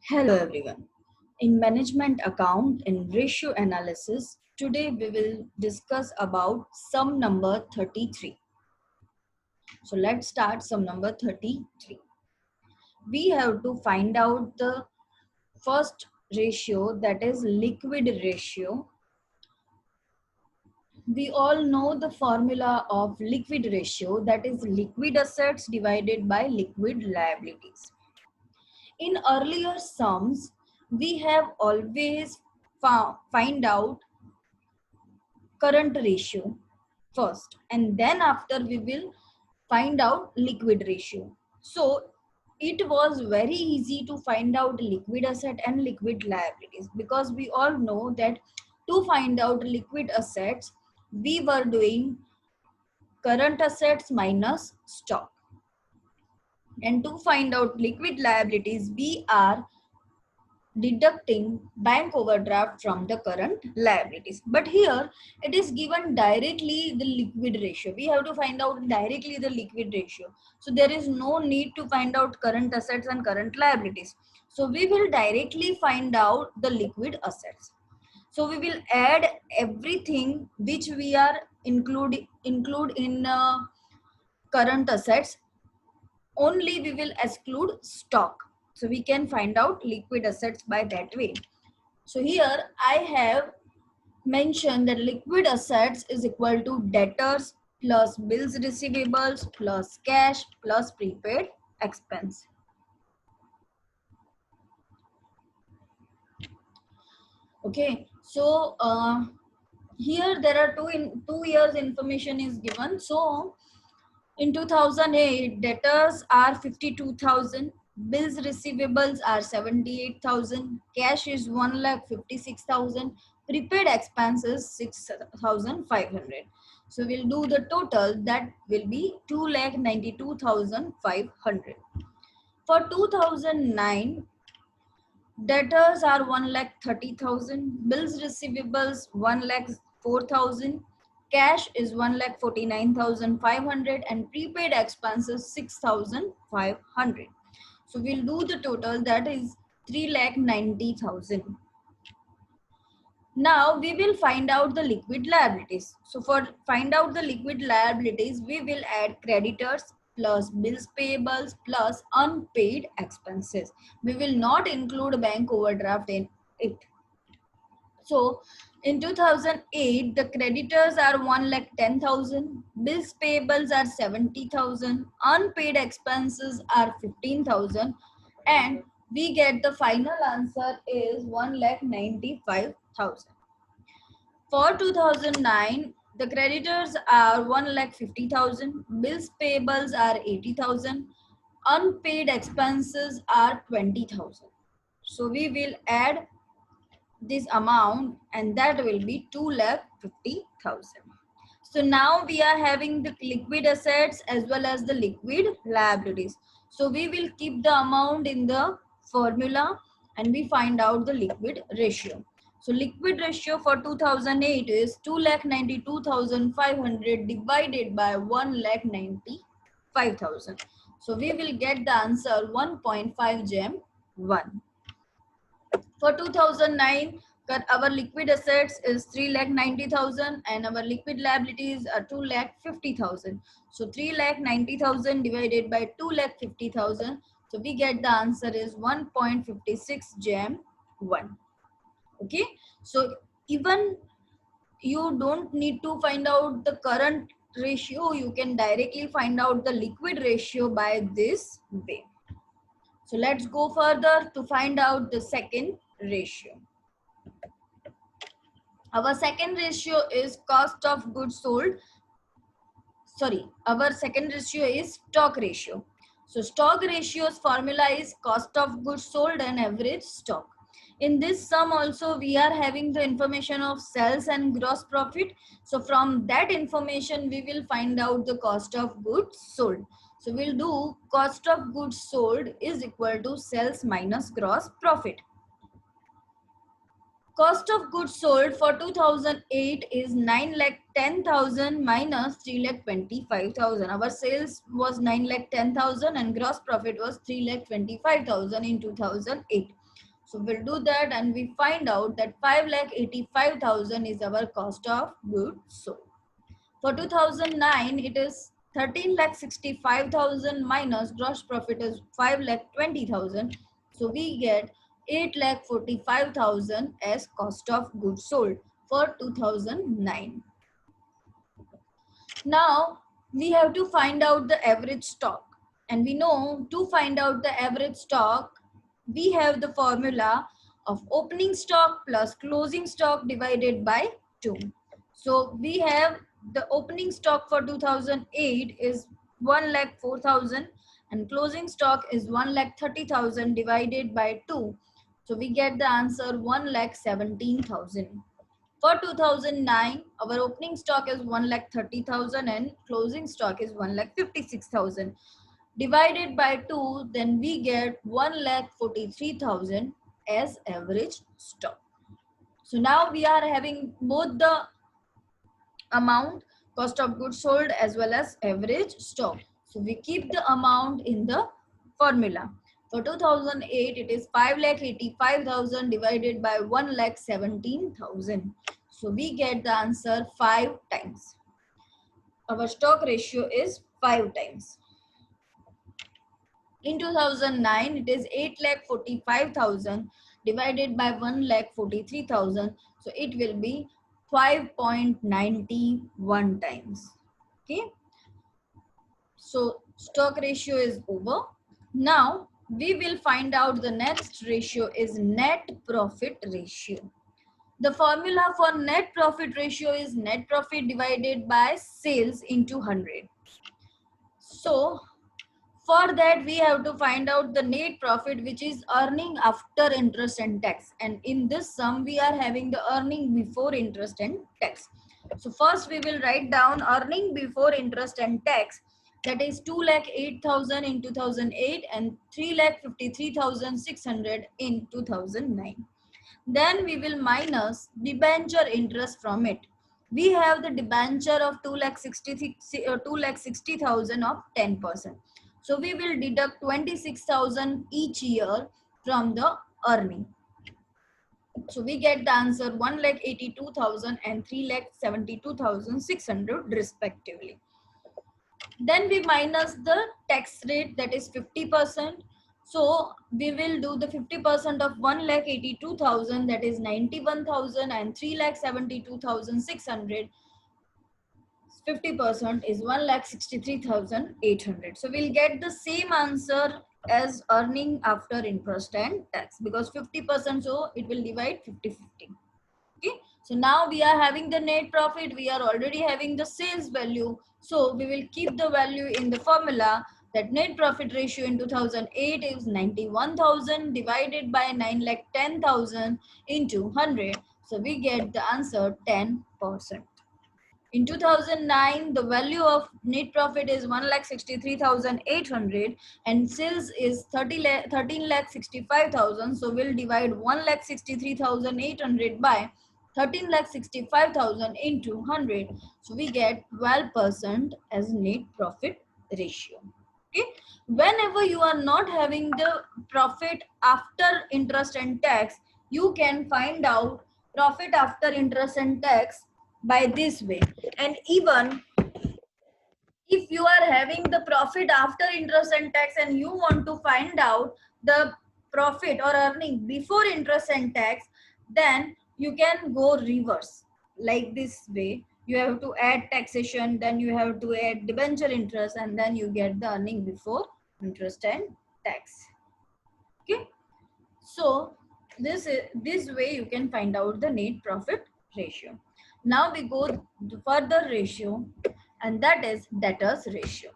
Hello everyone. In management account and ratio analysis, today we will discuss about sum number 33. So let's start sum number 33. We have to find out the first ratio, that is liquid ratio. We all know the formula of liquid ratio, that is liquid assets divided by liquid liabilities. In earlier sums, we have always find out current ratio first, and then after we will find out liquid ratio. So it was very easy to find out liquid asset and liquid liabilities, because we all know that to find out liquid assets we were doing current assets minus stock, and to find out liquid liabilities we are deducting bank overdraft from the current liabilities. But here it is given directly the liquid ratio. We have to find out directly the liquid ratio. So there is no need to find out current assets and current liabilities. So we will directly find out the liquid assets. So we will add everything which we are include in current assets. Only we will exclude stock. So we can find out liquid assets by that way. So here I have mentioned that liquid assets is equal to debtors plus bills receivables plus cash plus prepaid expense. Okay, so here there are 2 years information is given. So in 2008, debtors are 52,000, bills receivables are 78,000, cash is 1,56,000, prepaid expenses 6,500. So we'll do the total, that will be 2,92,500. For 2009, debtors are 1,30,000, bills receivables 1,04,000, cash is 1,49,500, and prepaid expenses 6,500. So we'll do the total, that is 3,90,000. Now we will find out the liquid liabilities. So for find out the liquid liabilities, we will add creditors plus bills payables plus unpaid expenses. We will not include bank overdraft in it. So in 2008, the creditors are 1,10,000, bills payables are 70,000, unpaid expenses are 15,000, and we get the final answer is 1,95,000. For 2009, the creditors are 1,50,000, bills payables are 80,000, unpaid expenses are 20,000. So we will add this amount, and that will be 2,50,000. So now we are having the liquid assets as well as the liquid liabilities. So we will keep the amount in the formula and we find out the liquid ratio. So liquid ratio for 2008 is 2,92,500 divided by 1,95,000. So we will get the answer 1.5 gem 1. For 2009, our liquid assets is 3,90,000 and our liquid liabilities are 2,50,000. So 3,90,000 divided by 2,50,000. So we get the answer is 1.56 gem 1. Okay. So even you don't need to find out the current ratio, you can directly find out the liquid ratio by this way. So let's go further to find out the second ratio. Our second ratio is cost of goods sold. Our second ratio is stock ratio. So stock ratio's formula is cost of goods sold and average stock. In this sum also we are having the information of sales and gross profit. So from that information we will find out the cost of goods sold. So we'll do cost of goods sold is equal to sales minus gross profit. Cost of goods sold for 2008 is 9,10,000 minus 3,25,000. Our sales was 9,10,000 and gross profit was 3,25,000 in 2008. So we'll do that and we find out that 5,85,000 is our cost of goods sold. For 2009, it is 13,65,000 minus gross profit is 5,20,000. So we get 8,45,000 as cost of goods sold for 2009. Now we have to find out the average stock, and we know to find out the average stock, we have the formula of opening stock plus closing stock divided by 2. So we have the opening stock for 2008 is 1,04,000 and closing stock is 1,30,000 divided by 2. So we get the answer 1,17,000. For 2009, our opening stock is 1,30,000 and closing stock is 1,56,000. Divided by 2, then we get 1,43,000 as average stock. So now we are having both the amount, cost of goods sold as well as average stock. So we keep the amount in the formula. For 2008, it is 5,85,000 divided by 1,17,000. So we get the answer 5 times. Our stock ratio is 5 times. In 2009, it is 8,45,000 divided by 1,43,000. So it will be 5.91 times. Okay. So stock ratio is over. Now we will find out the next ratio is net profit ratio. The formula for net profit ratio is net profit divided by sales into 100. So for that we have to find out the net profit, which is earning after interest and tax. And in this sum we are having the earning before interest and tax. So first we will write down earning before interest and tax, that is 2,08,000 in 2008 and 3,53,600 in 2009. Then we will minus debenture interest from it. We have the debenture of 2,60,000 of 10%. So we will deduct 26,000 each year from the earning. So we get the answer 1,82,000 and 3,72,600 respectively. Then we minus the tax rate, that is 50%. So we will do the 50% of 1,82,000, that is 91,000, and 3,72,600. 50% is 1,63,800. So we'll get the same answer as earning after interest and tax, because 50%, so it will divide 50-50. Okay. So now we are having the net profit. We are already having the sales value. So we will keep the value in the formula, that net profit ratio in 2008 is 91,000 divided by 9,10,000 into 100. So we get the answer 10%. In 2009, the value of net profit is 1,63,800 and sales is 13,65,000. So we'll divide 1,63,800 by 13,65,000 into 100. So we get 12% as net profit ratio. Okay. Whenever you are not having the profit after interest and tax, you can find out profit after interest and tax by this way. And even if you are having the profit after interest and tax and you want to find out the profit or earning before interest and tax, then you can go reverse like this way. You have to add taxation, then you have to add debenture interest, and then you get the earning before interest and tax. Okay. So this way you can find out the net profit ratio. Now we go to further ratio, and that is debtors ratio.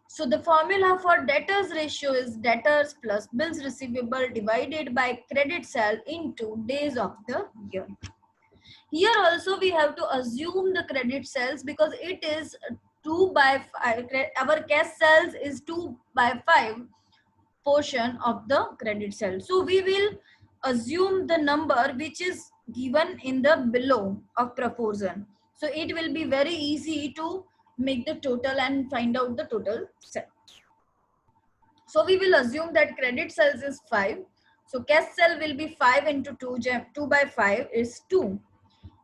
So the formula for debtors ratio is debtors plus bills receivable divided by credit sale into days of the year. Here also we have to assume the credit sales, because it is 2 by 5. Our cash sales is 2 by 5 portion of the credit sale. So we will assume the number which is given in the below of proportion. So it will be very easy to make the total and find out the total sale. So we will assume that credit sales is 5. So cash cell will be 5 into 2, 2 by 5 is 2.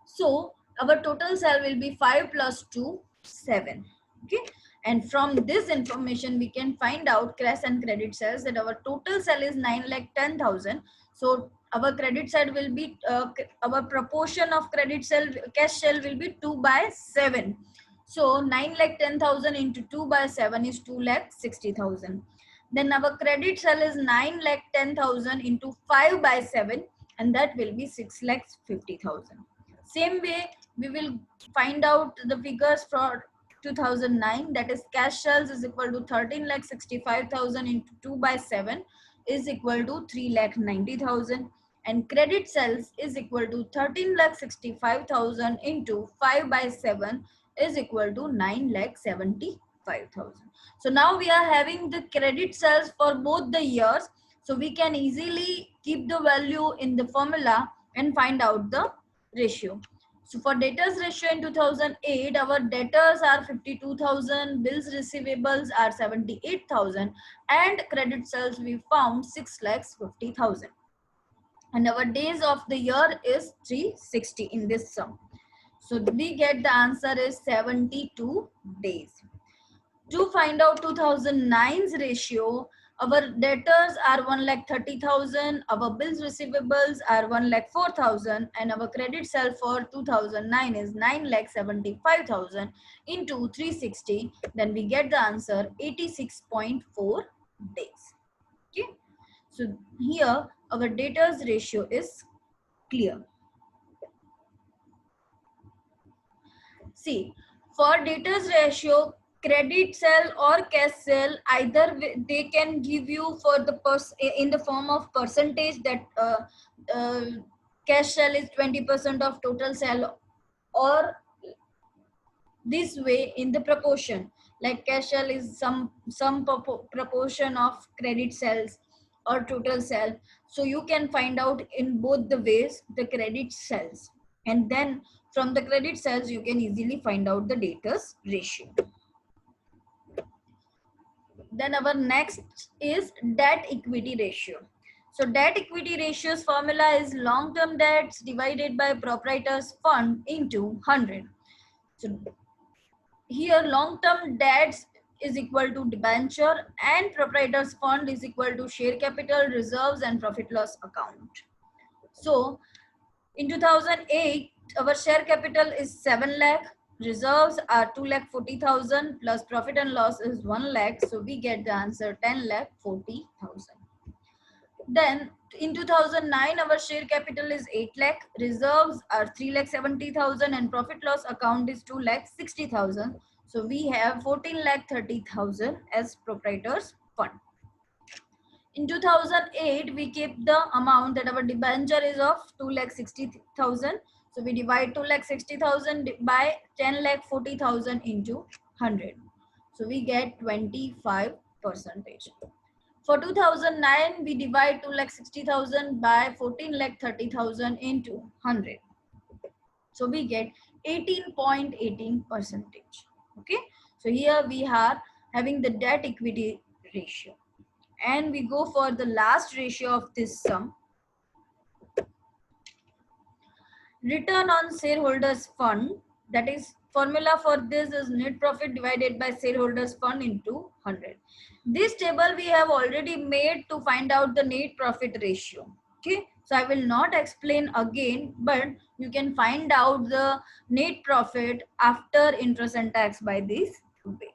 So our total cell will be 5 plus 2, 7. Okay. And from this information, we can find out cash and credit cells that our total cell is 9,10,000. So our credit side will be, our proportion of credit cell, cash cell will be 2 by 7. So 9,10,000 into 2 by 7 is 2,60,000. Then our credit cell is 9,10,000 into 5 by 7, and that will be 6,50,000. Same way, we will find out the figures for 2009, that is cash shells is equal to 13,65,000 into 2 by 7 is equal to 3,90,000, and credit cells is equal to 13,65,000 into 5 by 7 is equal to 9,75,000. So now we are having the credit cells for both the years, so we can easily keep the value in the formula and find out the ratio. So for debtors ratio in 2008, our debtors are 52,000, bills receivables are 78,000, and credit sales we found 6,50,000. And our days of the year is 360 in this sum. So we get the answer is 72 days. To find out 2009's ratio, our debtors are 1,30,000, our bills receivables are 1,04,000, and our credit sale for 2009 is 9,75,000 into 360. Then we get the answer 86.4 days. Okay. So here our debtors ratio is clear. See, for debtors ratio, credit cell or cash cell, either they can give you for the in the form of percentage, that cash cell is 20% of total cell, or this way in the proportion, like cash cell is some proportion of credit cells or total cell. So you can find out in both the ways the credit cells, and then from the credit cells you can easily find out the debtors ratio. Then our next is debt equity ratio. So debt equity ratio's formula is long-term debts divided by proprietor's fund into 100. So here long-term debts is equal to debenture, and proprietor's fund is equal to share capital, reserves, and profit loss account. So in 2008, our share capital is 7 lakh, reserves are 2,40,000 plus profit and loss is 1 lakh. So we get the answer 10,40,000. Then in 2009, our share capital is 8 lakh, reserves are 3,70,000, and profit loss account is 2,60,000. So we have 14,30,000 as proprietor's fund. In 2008, we keep the amount that our debenture is of 2,60,000. So we divide 2,60,000 by 10,40,000 into 100. So we get 25%. For 2009, we divide 2,60,000 by 14,30,000 into 100. So we get 18.18%. Okay. So here we are having the debt equity ratio. And we go for the last ratio of this sum. Return on shareholders fund, that is formula for this is net profit divided by shareholders fund into 100. This table we have already made to find out the net profit ratio. Okay, so I will not explain again, but you can find out the net profit after interest and tax by this way.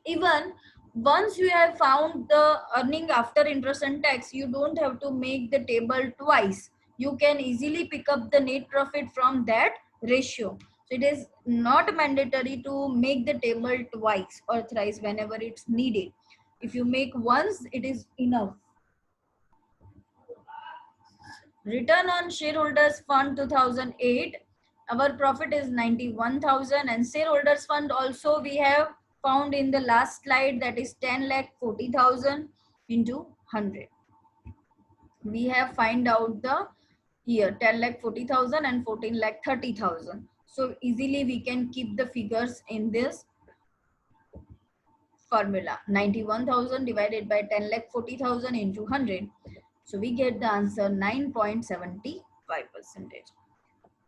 Even once you have found the earning after interest and tax, you don't have to make the table twice. You can easily pick up the net profit from that ratio. So it is not mandatory to make the table twice or thrice whenever it's needed. If you make once, it is enough. Return on shareholders fund 2008, our profit is 91,000, and shareholders fund also we have found in the last slide, that is 10,40,000 into 100. We have find out the here 10,40,000 and 14,30,000. So easily we can keep the figures in this formula. 91,000 divided by 10,40,000 into 100. So we get the answer 9.75%.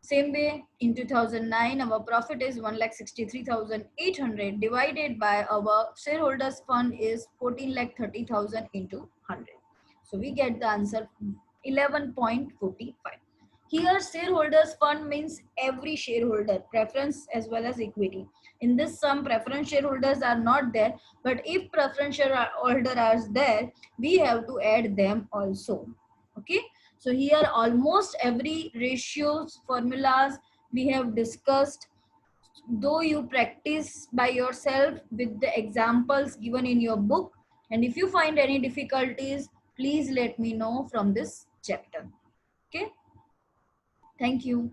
Same way, in 2009, our profit is 1,63,800 divided by our shareholders fund is 14,30,000 into 100. So we get the answer 11.45. Here, shareholders fund means every shareholder, preference as well as equity. In this sum, preference shareholders are not there, but if preference shareholder are there, we have to add them also. Okay. So here almost every ratios formulas we have discussed, though you practice by yourself with the examples given in your book. And if you find any difficulties, please let me know from this chapter. Okay. Thank you.